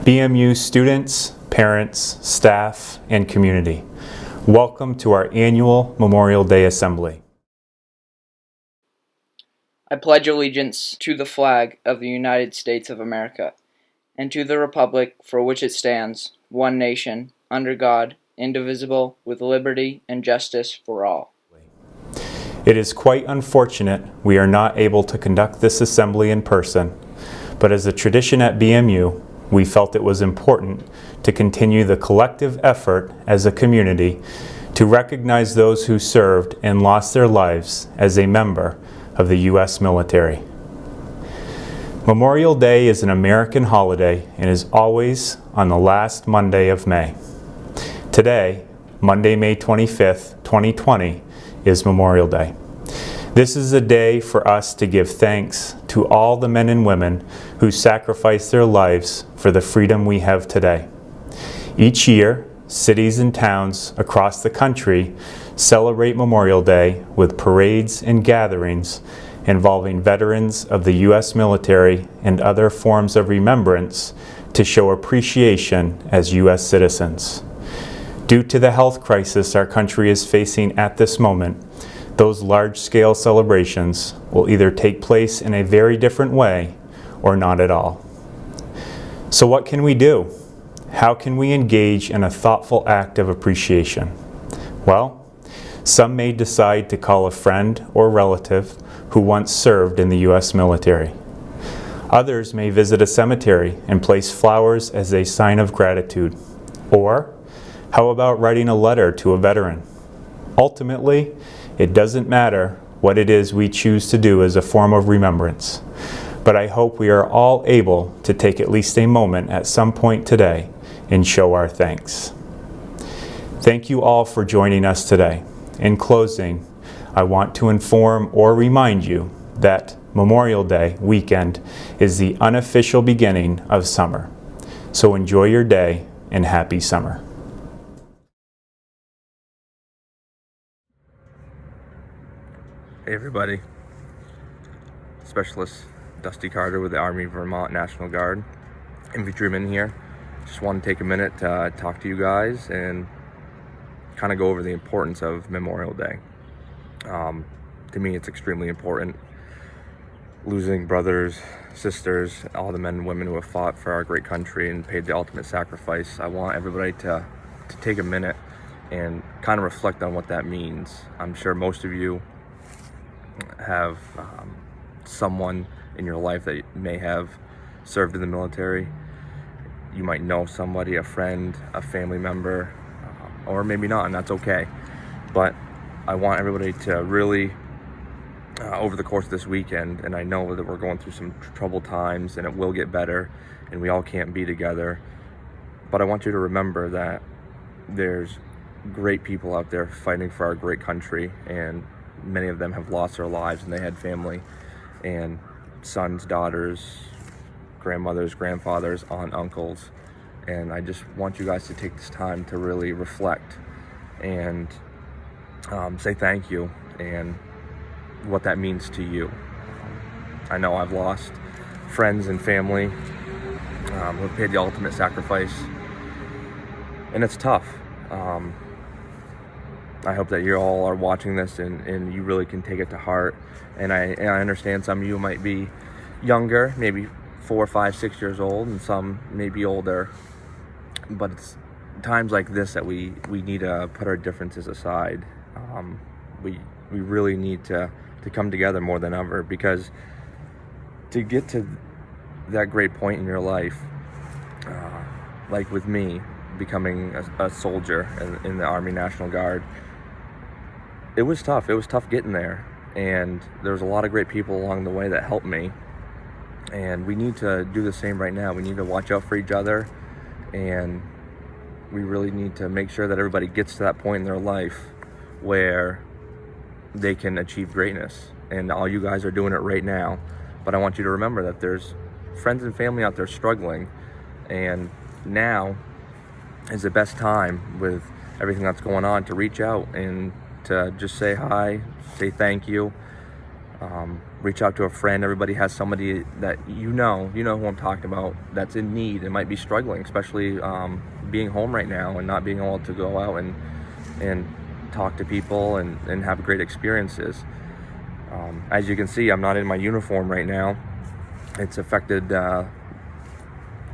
BMU students, parents, staff, and community, welcome to our annual Memorial Day Assembly. I pledge allegiance to the flag of the United States of America, and to the republic for which it stands, one nation, under God, indivisible, with liberty and justice for all. It is quite unfortunate we are not able to conduct this assembly in person, but as a tradition at BMU, we felt it was important to continue the collective effort as a community to recognize those who served and lost their lives as a member of the U.S. military. Memorial Day is an American holiday and is always on the last Monday of May. Today, Monday, May 25th, 2020, is Memorial Day. This is a day for us to give thanks to all the men and women who sacrificed their lives for the freedom we have today. Each year, cities and towns across the country celebrate Memorial Day with parades and gatherings involving veterans of the U.S. military and other forms of remembrance to show appreciation as U.S. citizens. Due to the health crisis our country is facing at this moment, those large-scale celebrations will either take place in a very different way or not at all. So what can we do? How can we engage in a thoughtful act of appreciation? Well, some may decide to call a friend or relative who once served in the U.S. military. Others may visit a cemetery and place flowers as a sign of gratitude. Or, how about writing a letter to a veteran? Ultimately, it doesn't matter what it is we choose to do as a form of remembrance, but I hope we are all able to take at least a moment at some point today and show our thanks. Thank you all for joining us today. In closing, I want to inform or remind you that Memorial Day weekend is the unofficial beginning of summer. So enjoy your day and happy summer. Hey everybody, Specialist Dusty Carter with the Army Vermont National Guard, infantryman here. Just want to take a minute to talk to you guys and kind of go over the importance of Memorial Day. To me, it's extremely important. Losing brothers, sisters, all the men and women who have fought for our great country and paid the ultimate sacrifice. I want everybody to take a minute and kind of reflect on what that means. I'm sure most of you have someone in your life that may have served in the military. You might know somebody, a friend, a family member, or maybe not, and that's okay. But I want everybody to really, over the course of this weekend, and I know that we're going through some troubled times and it will get better and we all can't be together, but I want you to remember that there's great people out there fighting for our great country, and many of them have lost their lives and they had family and sons, daughters, grandmothers, grandfathers, aunt, uncles. And I just want you guys to take this time to really reflect and say thank you and what that means to you. I know I've lost friends and family who have paid the ultimate sacrifice, and it's tough. I hope that you all are watching this and you really can take it to heart. And I understand some of you might be younger, maybe 4, 5, 6 years old, and some may be older. But it's times like this that we need to put our differences aside. We really need to come together more than ever, because to get to that great point in your life, like with me, becoming a soldier in the Army National Guard, it was tough. It was tough getting there, and there was a lot of great people along the way that helped me, and we need to do the same right now. We need to watch out for each other, and we really need to make sure that everybody gets to that point in their life where they can achieve greatness. And all you guys are doing it right now, but I want you to remember that there's friends and family out there struggling, and now is the best time with everything that's going on to reach out and to just say hi, say thank you. reach out to a friend. Everybody has somebody that you know who I'm talking about, that's in need and might be struggling, especially being home right now and not being able to go out and talk to people and have great experiences. As you can see, I'm not in my uniform right now. It's affected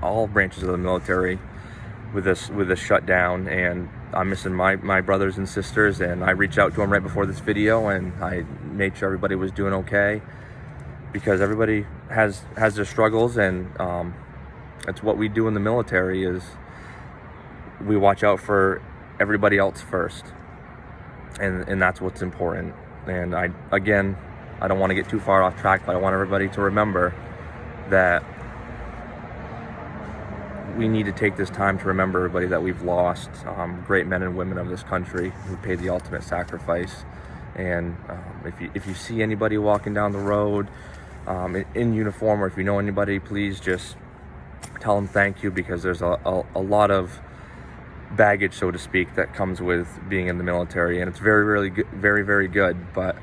all branches of the military with this shutdown, and I'm missing my brothers and sisters, and I reached out to them right before this video, and I made sure everybody was doing okay, because everybody has their struggles, and that's what we do in the military, is we watch out for everybody else first, and that's what's important. And I don't want to get too far off track, but I want everybody to remember that we need to take this time to remember everybody that we've lost, great men and women of this country who paid the ultimate sacrifice. And if you see anybody walking down the road in uniform, or if you know anybody, please just tell them thank you, because there's a lot of baggage, so to speak, that comes with being in the military, and it's very good, but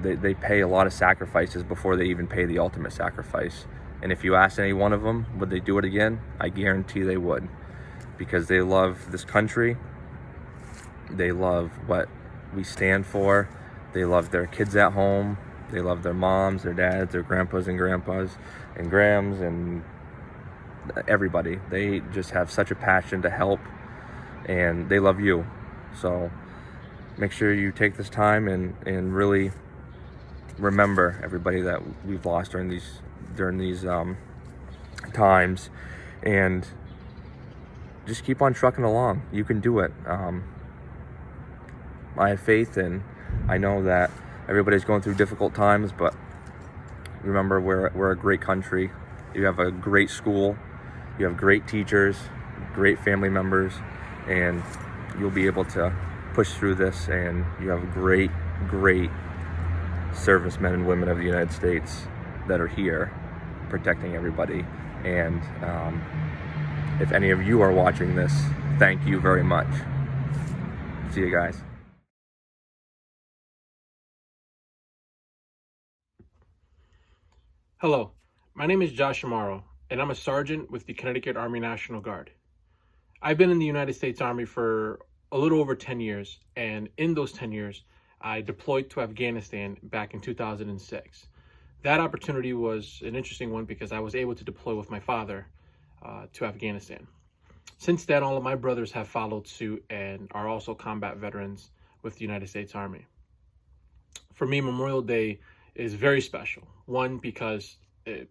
they pay a lot of sacrifices before they even pay the ultimate sacrifice. And if you ask any one of them, would they do it again? I guarantee they would, because they love this country. They love what we stand for. They love their kids at home. They love their moms, their dads, their grandpas and grandpas and grams, and everybody. They just have such a passion to help, and they love you. So make sure you take this time and really remember everybody that we've lost during these times, and just keep on trucking along. You can do it. I have faith, and I know that everybody's going through difficult times, but remember, we're a great country. You have a great school, you have great teachers, great family members, and you'll be able to push through this, and you have great servicemen and women of the United States that are here protecting everybody. And if any of you are watching this, thank you very much. See you guys. Hello, my name is Josh Amaro, and I'm a sergeant with the Connecticut Army National Guard. I've been in the United States Army for a little over 10 years, and in those 10 years, I deployed to Afghanistan back in 2006. That opportunity was an interesting one because I was able to deploy with my father to Afghanistan. Since then, all of my brothers have followed suit and are also combat veterans with the United States Army. For me, Memorial Day is very special. One, because it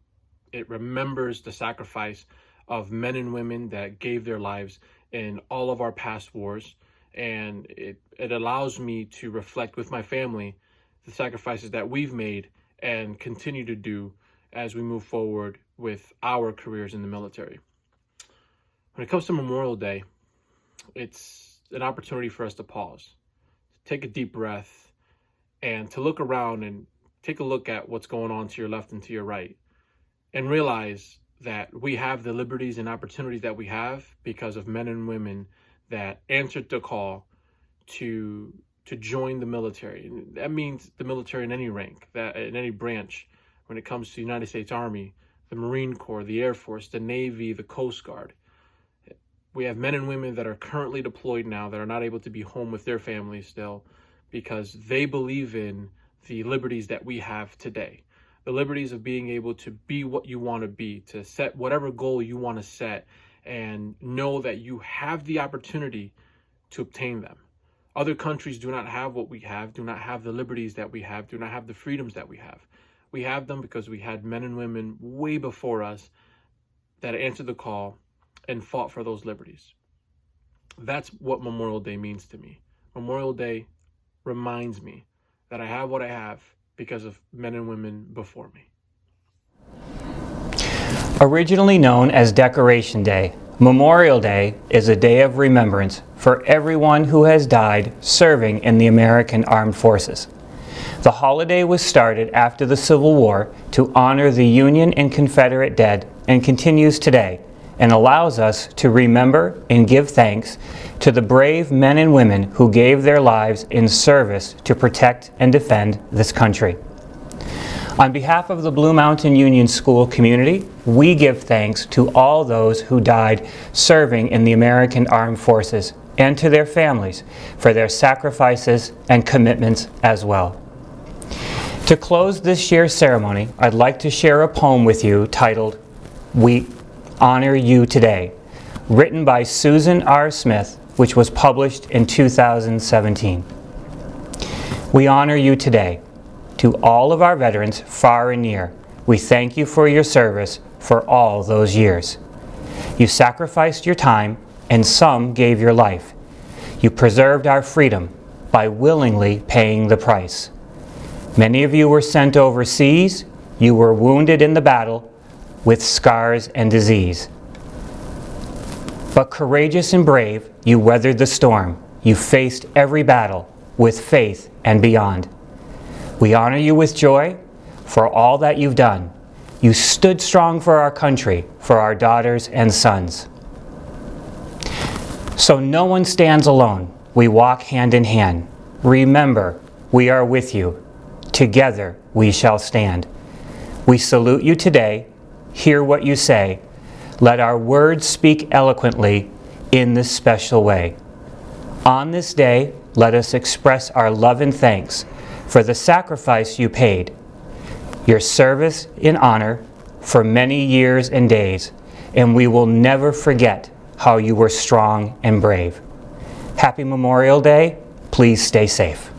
remembers the sacrifice of men and women that gave their lives in all of our past wars, and it allows me to reflect with my family the sacrifices that we've made and continue to do as we move forward with our careers in the military. When it comes to Memorial Day, it's an opportunity for us to pause, to take a deep breath, and to look around and take a look at what's going on to your left and to your right, and realize that we have the liberties and opportunities that we have because of men and women that answered the call to join the military. And that means the military in any rank, that in any branch. When it comes to the United States Army, the Marine Corps, the Air Force, the Navy, the Coast Guard. We have men and women that are currently deployed now that are not able to be home with their families still because they believe in the liberties that we have today. The liberties of being able to be what you want to be, to set whatever goal you want to set, and know that you have the opportunity to obtain them. Other countries do not have what we have, do not have the liberties that we have, do not have the freedoms that we have. We have them because we had men and women way before us that answered the call and fought for those liberties. That's what Memorial Day means to me. Memorial Day reminds me that I have what I have because of men and women before me. Originally known as Decoration Day, Memorial Day is a day of remembrance for everyone who has died serving in the American Armed Forces. The holiday was started after the Civil War to honor the Union and Confederate dead and continues today, and allows us to remember and give thanks to the brave men and women who gave their lives in service to protect and defend this country. On behalf of the Blue Mountain Union School community, we give thanks to all those who died serving in the American Armed Forces and to their families for their sacrifices and commitments as well. To close this year's ceremony, I'd like to share a poem with you titled, "We Honor You Today," written by Susan R. Smith, which was published in 2017. We honor you today. To all of our veterans, far and near, we thank you for your service for all those years. You sacrificed your time, and some gave your life. You preserved our freedom by willingly paying the price. Many of you were sent overseas. You were wounded in the battle with scars and disease. But courageous and brave, you weathered the storm. You faced every battle with faith and beyond. We honor you with joy for all that you've done. You stood strong for our country, for our daughters and sons. So no one stands alone. We walk hand in hand. Remember, we are with you. Together we shall stand. We salute you today. Hear what you say. Let our words speak eloquently in this special way. On this day, let us express our love and thanks for the sacrifice you paid, your service in honor for many years and days, and we will never forget how you were strong and brave. Happy Memorial Day. Please stay safe.